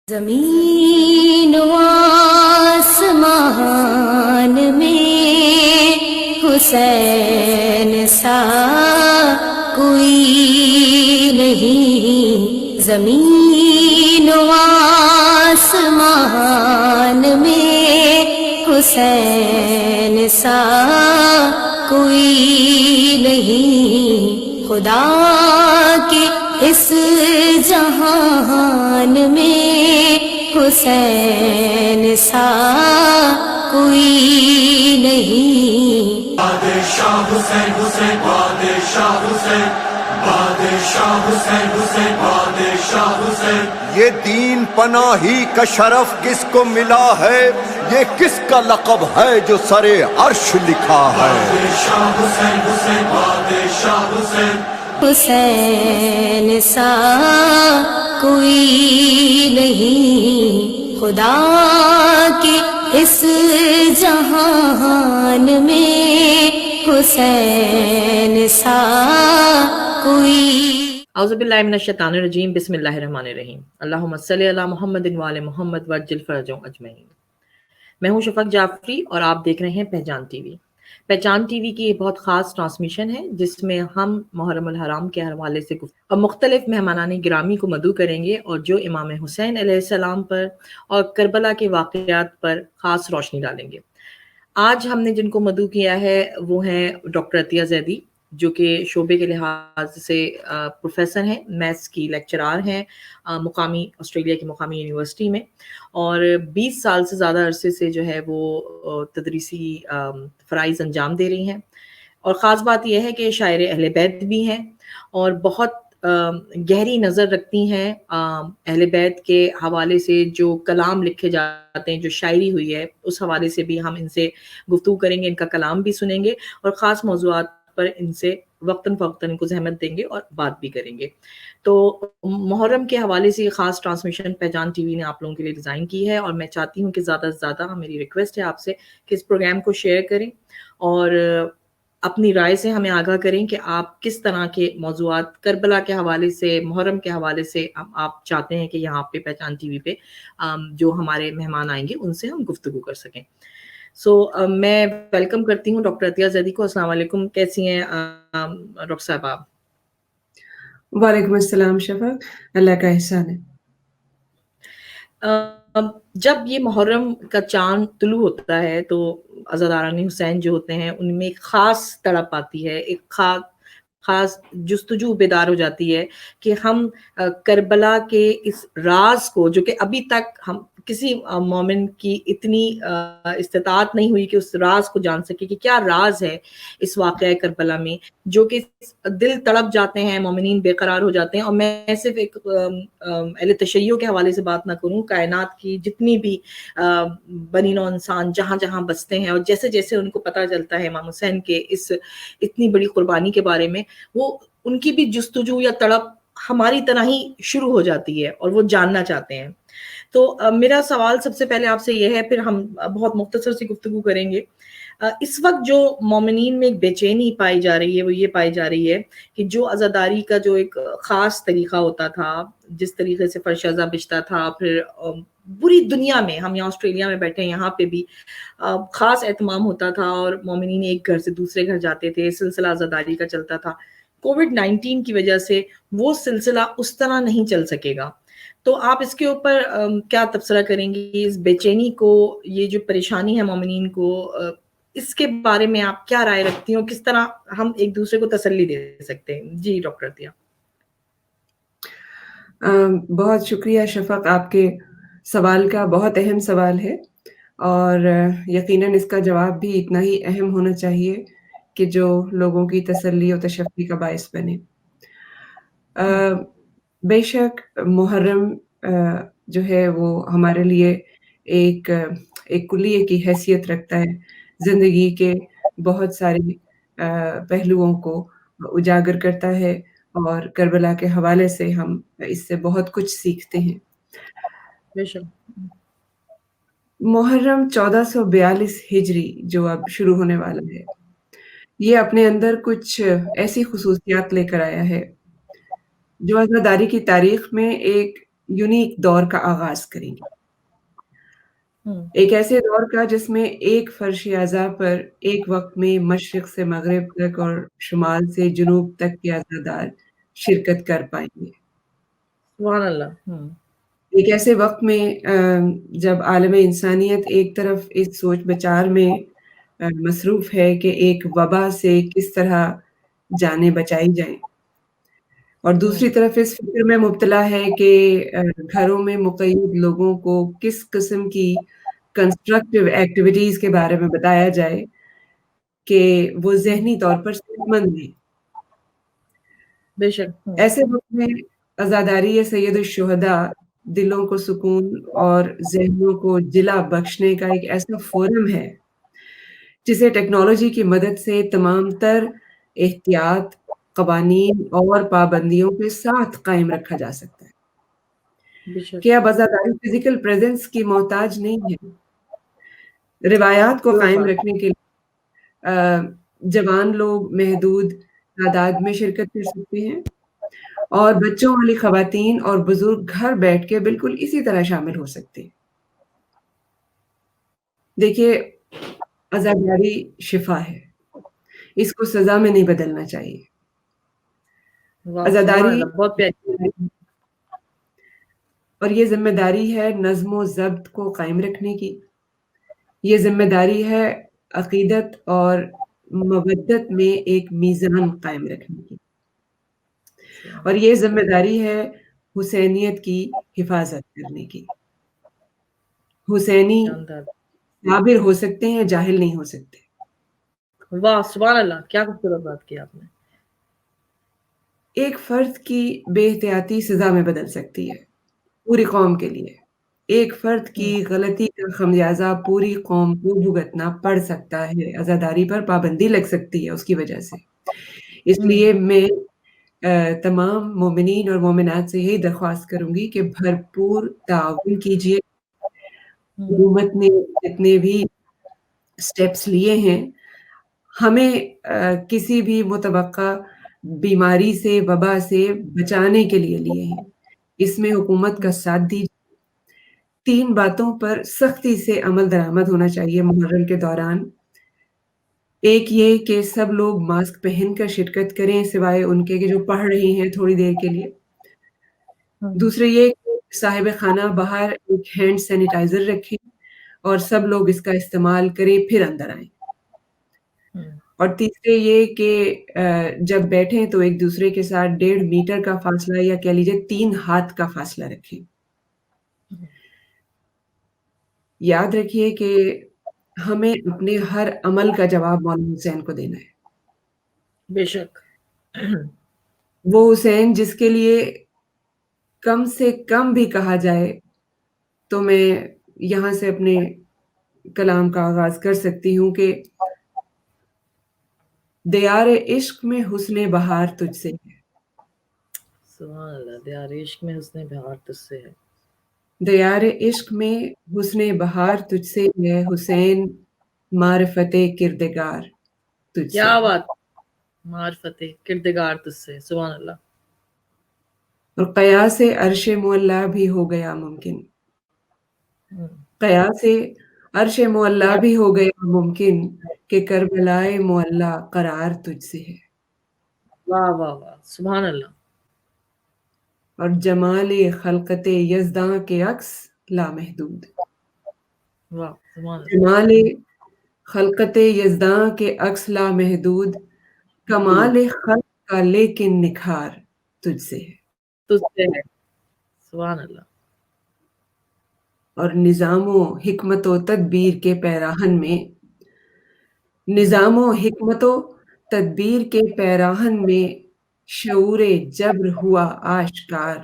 زمین و آسمان میں حسین سا کوئی نہیں، زمین و آسمان میں حسین سا کوئی نہیں، خدا کے اس جہان میں حسین سا کوئی نہیں۔ بادشاہ حسین حسین بادشاہ حسین بادشاہ حسین حسین بادشاہ حسین، یہ دین پناہی کا شرف کس کو ملا ہے، یہ کس کا لقب ہے جو سر عرش لکھا ہے۔ بادشاہ حسین حسین بادشاہ حسین، حسین سا کوئی نہیں، خدا کے اس جہان میں حسین سا کوئی۔ اعوذ باللہ من الشیطان الرجیم، بسم اللہ الرحمن الرحیم، اللہم صلی علی محمد وعلی محمد وعجل فرجهم اجمعین۔ میں ہوں شفق جعفری اور آپ دیکھ رہے ہیں پہچان ٹی وی۔ پہچان ٹی وی کی یہ بہت خاص ٹرانسمیشن ہے جس میں ہم محرم الحرام کے حوالے سے اور مختلف مہمانان گرامی کو مدعو کریں گے اور جو امام حسین علیہ السلام پر اور کربلا کے واقعات پر خاص روشنی ڈالیں گے۔ آج ہم نے جن کو مدعو کیا ہے وہ ہیں ڈاکٹر عطیہ زیدی، جو کہ شعبے کے لحاظ سے پروفیسر ہیں، میتھس کی لیکچرار ہیں مقامی آسٹریلیا کی مقامی یونیورسٹی میں، اور 20 سال سے زیادہ عرصے سے جو ہے وہ تدریسی فرائض انجام دے رہی ہیں۔ اور خاص بات یہ ہے کہ شاعر اہل بیت بھی ہیں اور بہت گہری نظر رکھتی ہیں اہل بیت کے حوالے سے، جو کلام لکھے جاتے ہیں، جو شاعری ہوئی ہے، اس حوالے سے بھی ہم ان سے گفتگو کریں گے، ان کا کلام بھی سنیں گے اور خاص موضوعات پر ان سے وقتاً فوقتاً ان کو زحمت دیں گے اور بات بھی کریں گے۔ تو محرم کے حوالے سے یہ خاص ٹرانسمیشن پہچان ٹی وی نے آپ لوگوں کے لیے ڈیزائن کی ہے، اور میں چاہتی ہوں کہ زیادہ سے زیادہ، میری ریکویسٹ ہے آپ سے کہ اس پروگرام کو شیئر کریں اور اپنی رائے سے ہمیں آگاہ کریں کہ آپ کس طرح کے موضوعات کربلا کے حوالے سے، محرم کے حوالے سے آپ چاہتے ہیں کہ یہاں پہ پہچان ٹی وی پہ جو ہمارے مہمان آئیں گے ان سے ہم گفتگو کر سکیں۔ میں ویلکم کرتی ہوں ڈاکٹر عطیہ زیدی کو۔ السلام علیکم، کیسی ہیں ڈاکٹر صاحب آپ؟ وعلیکم السلام شفق، اللہ کا احسان ہے۔ جب یہ محرم کا چاند طلوع ہوتا ہے تو عزاداران حسین جو ہوتے ہیں ان میں ایک خاص تڑپ آتی ہے، ایک خاص جستجو بیدار ہو جاتی ہے کہ ہم کربلا کے اس راز کو، جو کہ ابھی تک ہم کسی مومن کی اتنی استطاعت نہیں ہوئی کہ اس راز کو جان سکے کہ کیا راز ہے اس واقعہ کربلا میں، جو کہ دل تڑپ جاتے ہیں، مومنین بے قرار ہو جاتے ہیں۔ اور میں صرف ایک اہل تشیع کے حوالے سے بات نہ کروں، کائنات کی جتنی بھی بنی نوع انسان جہاں جہاں بستے ہیں اور جیسے جیسے ان کو پتہ چلتا ہے امام حسین کے اس اتنی بڑی قربانی کے بارے میں، وہ ان کی بھی جستجو یا تڑپ ہماری طرح ہی شروع ہو جاتی ہے اور وہ جاننا چاہتے ہیں۔ تو میرا سوال سب سے پہلے آپ سے یہ ہے، پھر ہم بہت مختصر سی گفتگو کریں گے۔ اس وقت جو مومنین میں ایک بے چینی پائی جا رہی ہے وہ یہ پائی جا رہی ہے کہ جو عزاداری کا جو ایک خاص طریقہ ہوتا تھا، جس طریقے سے فرش عزا بچتا تھا، پھر پوری دنیا میں، ہم یہاں آسٹریلیا میں بیٹھے ہیں، یہاں پہ بھی خاص اہتمام ہوتا تھا اور مومنین ایک گھر سے دوسرے گھر جاتے تھے، سلسلہ عزاداری کا چلتا تھا۔ کووڈ-19 کی وجہ سے وہ سلسلہ اس طرح نہیں چل سکے گا، تو آپ اس کے اوپر کیا تبصرہ کریں گی؟ اس بے چینی کو، یہ جو پریشانی ہے مومنین کو، اس کے بارے میں آپ کیا رائے رکھتی ہیں اور کس طرح ہم ایک دوسرے کو تسلی دے سکتے ہیں؟ جی ڈاکٹر عطیہ۔ بہت شکریہ شفق، آپ کے سوال کا بہت اہم سوال ہے اور یقیناً اس کا جواب بھی اتنا ہی اہم ہونا چاہیے کہ جو لوگوں کی تسلی و تشفی کا باعث بنے۔ بے شک محرم جو ہے وہ ہمارے لیے ایک کلیے کی حیثیت رکھتا ہے، زندگی کے بہت سارے پہلوؤں کو اجاگر کرتا ہے، اور کربلا کے حوالے سے ہم اس سے بہت کچھ سیکھتے ہیں۔ بے شک۔ محرم 1442 ہجری جو اب شروع ہونے والا ہے، یہ اپنے اندر کچھ ایسی خصوصیات لے کر آیا ہے جو عزاداری کی تاریخ میں ایک यूनिक दौर का आगाज करेंगे, एक ऐसे दौर का जिसमें एक फर्श अज़ा पर एक वक्त में मशरिक से मगरिब तक और शुमाल से जुनूब तक के अज़ादार शिरकत कर पाएंगे। सुभान अल्लाह। एक ऐसे वक्त में जब आलम इंसानियत एक तरफ इस सोच विचार में मसरूफ है कि एक वबा से किस तरह जानें बचाई जाएं, और दूसरी तरफ इस फिक्र में मुब्तला है कि घरों में मुक़य्यद लोगों को किस किस्म की कंस्ट्रक्टिव एक्टिविटीज़ के बारे में बताया जाए कि वो ज़हनी तौर पर सेहतमंद हैं। बेशक। ऐसे वक़्त में अज़ादारी सैयदुश्शुहदा दिलों को सुकून और ज़हनों को जिला बख्शने का एक ऐसा फ़ोरम है, जिसे टेक्नोलॉजी की मदद से तमाम तर एहतियात, क़वानीन और पाबंदियों के साथ कायम रखा जा सकता है। बेशक। कि अब अज़ादारी फ़िज़िकल प्रेज़ेंस की मोहताज नहीं है। रिवायात को कायम रखने के लिए जवान लोग महदूद तादाद में शिरकत कर सकते हैं, और बच्चों वाली ख़वातीन और बुज़ुर्ग घर बैठ के बिल्कुल इसी तरह शामिल हो सकते हैं। देखिए, अज़ादारी शिफ़ा है, इसको सज़ा में नहीं बदलना चाहिए। वाह, अज़ादारी सुभान अल्लाह, बहुत प्यारी। और ये ज़िम्मेदारी है नज़्म व ज़ब्त को कायम रखने की। ये ज़िम्मेदारी है अक़ीदत और मवद्दत में एक मीज़ान कायम रखने की। और ये ज़िम्मेदारी है हुसैनियत की हिफ़ाज़त करने की। हुसैनी शानदार। साबिर हो सकते हैं, जाहिल नहीं हो सकते। वाह, सुभान अल्लाह, क्या खूबसूरत बात की आपने। एक फ़र्द की बेएहतियाती सज़ा में बदल सकती है, पूरी कौम के लिए। एक फ़र्द की गलती का ख़मियाज़ा पूरी कौम को भुगतना पड़ सकता है, अज़ादारी पर पाबंदी लग सकती है उसकी वजह से। इसलिए मैं तमाम मोमिनीन और मोमिनात से यही दरख्वास्त करूँगी कि भरपूर ताउन कीजिए। हुकूमत ने जितने भी स्टेप्स लिए हैं, हमें किसी भी मुतवक्का बीमारी से, वबा से बचाने के लिए लिए हैं। इसमें हुकूमत का साथ दीजिए। 3 बातों पर सख्ती से अमल दरामद होना चाहिए मुहर्रम के दौरान। एक ये कि सब लोग मास्क पहनकर शिरकत करें, सिवाय उनके कि जो पढ़ रही हैं थोड़ी देर के लिए। दूसरे ये कि साहिब खाना बाहर एक हैंड सैनिटाइज़र रखें और सब लोग इसका इस्तेमाल करें, फिर अंदर आएँ। और तीसरे ये कि जब बैठें तो एक-दूसरे के साथ 1.5 मीटर का फ़ासला, या कह लीजिए 3 हाथ का फ़ासला रखें। याद रखिए कि हमें अपने हर अमल का जवाब मौलाना हुसैन को देना है। बेशक। वो हुसैन जिसके लिए कम से कम भी कहा जाए, तो मैं यहाँ से अपने कलाम का आगाज़ कर सकती हूँ कि दियार इश्क में हुस्ने बहार तुझसे है। सुभान अल्लाह, दियार इश्क में हुस्ने बहार तुझसे है। दियार इश्क में हुस्ने बहार तुझसे है, हुसैन मारिफते किरदगार तुझसे क्या है। बात, मारिफते किरदगार तुझसे, सुभान अल्लाह। और क़यासे अर्शे मुअल्ला भी हो गया मुमकिन। क़यासे अर्शे मुअल्ला भी हो गया मुमकिन कि करबलाए मुअल्ला करार तुझसे है। वाह वाह वाह, सुभान अल्लाह। और जमाले खलकते यज़दां के अक्स लामहदूद। वाह, सुभान अल्लाह। जमाले खलकते यज़दां के अक्स लामहदूद, कमाल खल्क का लेकिन निखार तुझसे है। तुझसे है, सुभान अल्लाह। और निज़ामो हिकमतो तदबीर के पैराहन में, निज़ामो हिकमतो तदबीर के पैराहन में शऊरे जब्र हुआ आश्कार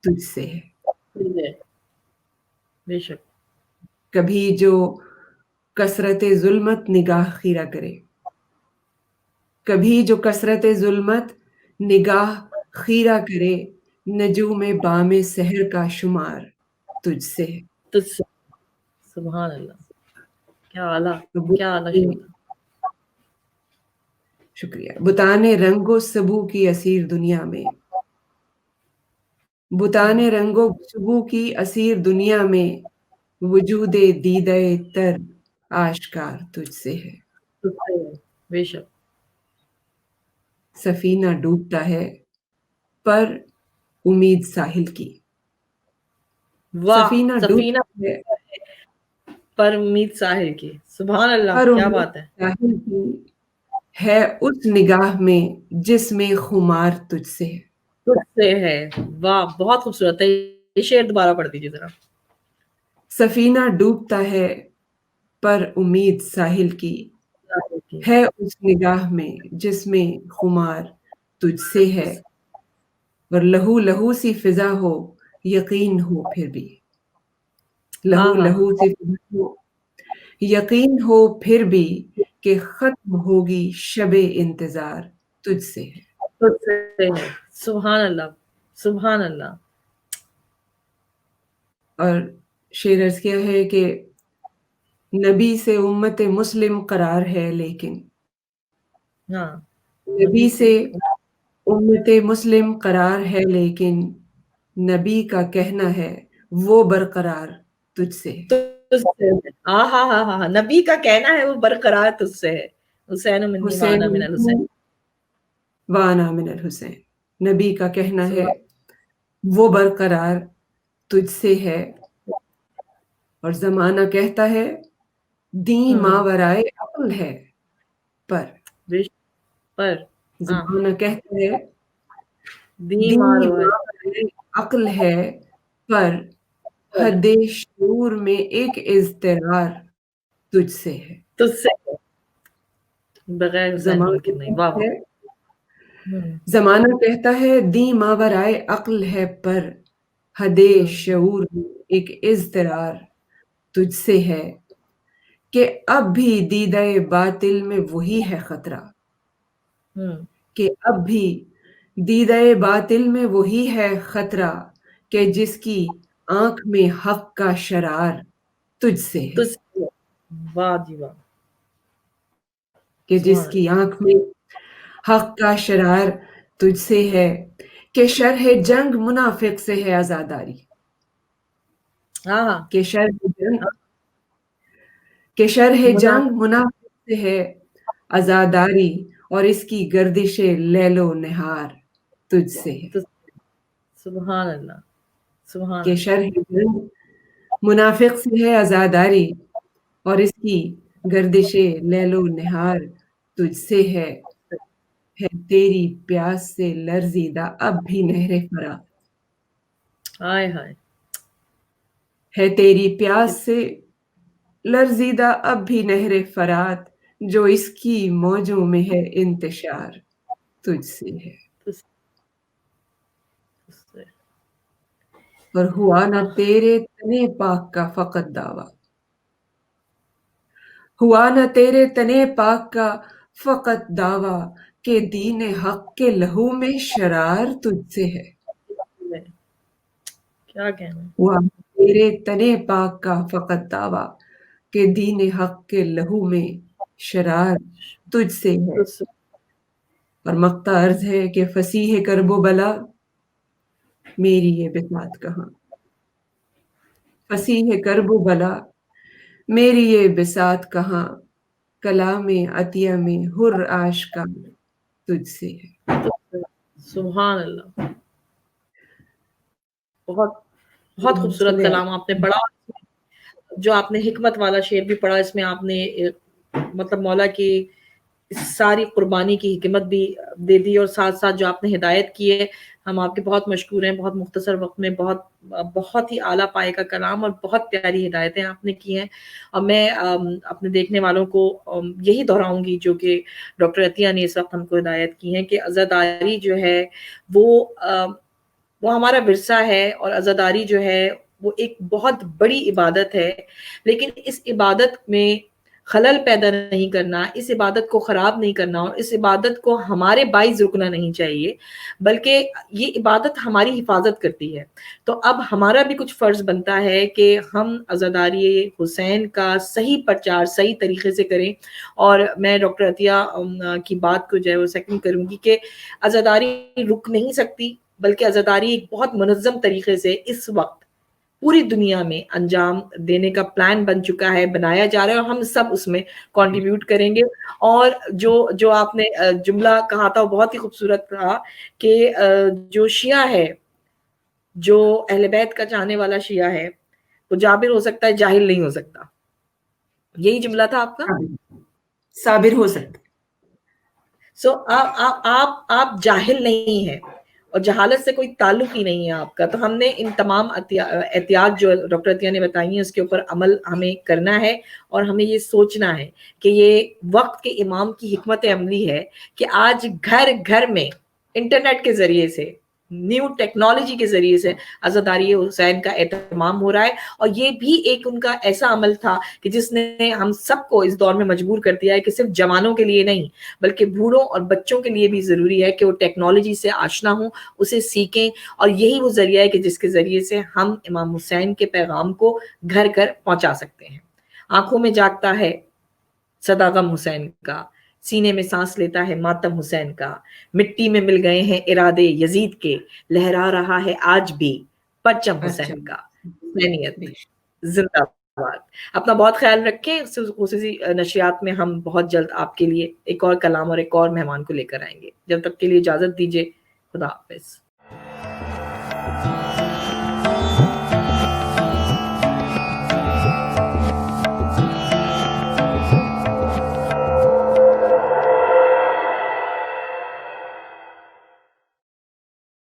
तुझसे है। तुझसे है, बेशक। कभी जो कसरते ज़ुल्मत निगाह खीरा करे, कभी जो कसरते ज़ुल्मत निगाह खीरा करे, नजूमे बामे सहर का शुमार तुझसे है। तुझसे, सुभान अल्लाह। क्या आला, क्या आला तो शेर। शुक्रिया। बुताने रंगो सबू की असीर दुनिया में बुतान रंगो खुशबू की असीर दुनिया में वजूद दीदे तर आश्कार तुझसे है। तुझसे है, बेशक। सफीना डूबता है पर उम्मीद साहिल की। वाह, सफीना सफीना डूबता है पर उम्मीद साहिल की। सुभान अल्लाह, पर क्या उम्मीद बात है। साहिल की है उस निगाह में जिसमें खुमार तुझसे है। तुझसे है, वाह, बहुत खूबसूरत है। ये शेर दोबारा पढ़ दीजिए जरा। सफीना डूबता है पर उम्मीद साहिल की साहिल की। है उस निगाह में जिसमें खुमार तुझसे है। और लहू लहू सी फिजा हो यकीन हो फिर भी। लहू हाँ हाँ लहू सी फिजा हो यकीन हो फिर भी कि खत्म होगी शबे इंतजार तुझसे है। तुझसे है। सुभान अल्लाह, सुभान अल्लाह। और शेर अर्ज किया है कि नबी से उम्मत मुस्लिम करार है लेकिन हाँ, नबी से उम्मत मुस्लिम करार है लेकिन नबी का कहना है वो बरकरार तुझसे है। तुझसे है। हाँ हाँ हाँ हाँ हाँ, नबी का कहना है वो बरकरार तुझसे है। हुसैन मिन्नी व हुसैन अना मिनल हुसैन। वाना मिनल हुसैन। नबी का कहना है सुभान। वो बरकरार तुझसे है। और जमाना कहता है दी मावराए अक्ल है पर बेशक, पर हाँ, जमाना कहता है दी दी मारो है मावराए अक्ल है पर पर हदे शूर में एक इज़्तिरार तुझसे है। तुझसे है। बगैर हुसैन जमाना मुमकिन नहीं। वाह कहता वाह। है जमाना कहता है दी मावराए अक्ल है पर हदे शऊर में एक इज़्तिरार तुझसे है। कि अब भी दीदाए बातिल में वही है खतरा। कि अब भी दीदाए बातिल में वही है खतरा कि जिसकी आंख में हक का शरार तुझसे है। तुझसे है। वाह जी वाह। कि सुभान जिसकी आंख में हक का शरार तुझसे है। कि शरह जंग मुनाफिक से है आजादारी। अल्लाह। हाँ हाँ, कि शरह जंग मुनाफिक से है आजादारी और इसकी गर्दिशे लैलो निहार तुझसे है। सुभान अल्लाह, सुभान कि अल्लाह। शरह जंग मुनाफिक से है आजादारी और इसकी गर्दिशे लैलो निहार तुझसे है तेरी प्यास से लर्जीदा अब भी नहरे फरात। हाय हाय। है तेरी प्यास से लर्जीदा अब भी नहरे फरात जो इसकी मौजों में है इंतशार तुझसे है। तुझसे। और हुआ न तेरे तने पाक का फकत दावा। हुआ न तेरे तने पाक का फकत दावा के दीन हक के लहू में शरार तुझसे है। क्या कहना। हुआ न तेरे तने पाक का फकत दावा के दीन हक के लहू में शरार तुझसे है। तुझसे। और मक्ता अर्ज है कि फसीह करबो बला मेरी ये बिसात कहाँ। फसीह करबो बला मेरी ये बिसात कहाँ कलामे अतिया में हुर आशका तुझसे है। सुभान अल्लाह। बहुत बहुत खूबसूरत सल्ले कलाम आपने पढ़ा। जो आपने हिकमत वाला शेर भी पढ़ा, इसमें आपने मतलब मौला की सारी कुर्बानी की हिकमत भी दे दी और साथ साथ जो आपने हिदायत की है, हम आपके बहुत मशकूर हैं। बहुत मुख्तसर वक्त में बहुत ही आला पाए का कलाम और बहुत प्यारी हिदायतें आपने की हैं। और मैं अपने देखने वालों को यही दोहराऊंगी जो कि डॉक्टर अतिया ने इस वक्त हमको हिदायत की है कि अज़ादारी जो है वो हमारा विरसा है। और अज़ादारी जो है वो एक बहुत बड़ी इबादत है, लेकिन इस इबादत में खलल पैदा नहीं करना, इस इबादत को ख़राब नहीं करना और इस इबादत को हमारे बाइज़ रुकना नहीं चाहिए, बल्कि ये इबादत हमारी हिफाजत करती है। तो अब हमारा भी कुछ फ़र्ज़ बनता है कि हम अज़ादारी हुसैन का सही प्रचार सही तरीके से करें। और मैं डॉक्टर अतिया की बात को जो है वो सेकंड करूँगी कि अज़ादारी रुक नहीं सकती, بلکہ عزاداری ایک بہت منظم طریقے سے اس وقت پوری دنیا میں انجام دینے کا پلان بن چکا ہے، بنایا جا رہا ہے، اور ہم سب اس میں کنٹریبیوٹ کریں گے. اور جو آپ نے جملہ کہا تھا وہ بہت ہی خوبصورت تھا کہ جو شیعہ ہے، جو اہل بیت کا چاہنے والا شیعہ ہے، وہ جابر ہو سکتا ہے، جاہل نہیں ہو سکتا. یہی جملہ تھا آپ کا. صابر ہو سکتا. سو آپ جاہل نہیں ہیں، اور جہالت سے کوئی تعلق ہی نہیں ہے آپ کا. تو ہم نے ان تمام احتیاط جو ڈاکٹر عطیہ نے بتائی ہیں اس کے اوپر عمل ہمیں کرنا ہے، اور ہمیں یہ سوچنا ہے کہ یہ وقت کے امام کی حکمت عملی ہے کہ آج گھر گھر میں انٹرنیٹ کے ذریعے سے، نیو ٹیکنالوجی کے ذریعے سے عزاداری حسین کا اہتمام ہو رہا ہے. اور یہ بھی ایک ان کا ایسا عمل تھا کہ جس نے ہم سب کو اس دور میں مجبور کر دیا ہے کہ صرف جوانوں کے لیے نہیں بلکہ بوڑھوں اور بچوں کے لیے بھی ضروری ہے کہ وہ ٹیکنالوجی سے آشنا ہوں، اسے سیکھیں. اور یہی وہ ذریعہ ہے کہ جس کے ذریعے سے ہم امام حسین کے پیغام کو گھر گھر پہنچا سکتے ہیں. آنکھوں میں جاگتا ہے صدا غم حسین کا، سینے میں سانس لیتا ہے ماتم حسین کا، مٹی میں مل گئے ہیں ارادے یزید کے، لہرا رہا ہے آج بھی پرچم حسین کا. حسینیت زندہ باد. اپنا بہت خیال رکھیں. خصوصی نشریات میں ہم بہت جلد آپ کے لیے ایک اور کلام اور ایک اور مہمان کو لے کر آئیں گے. جب تک کے لیے اجازت دیجیے. خدا حافظ.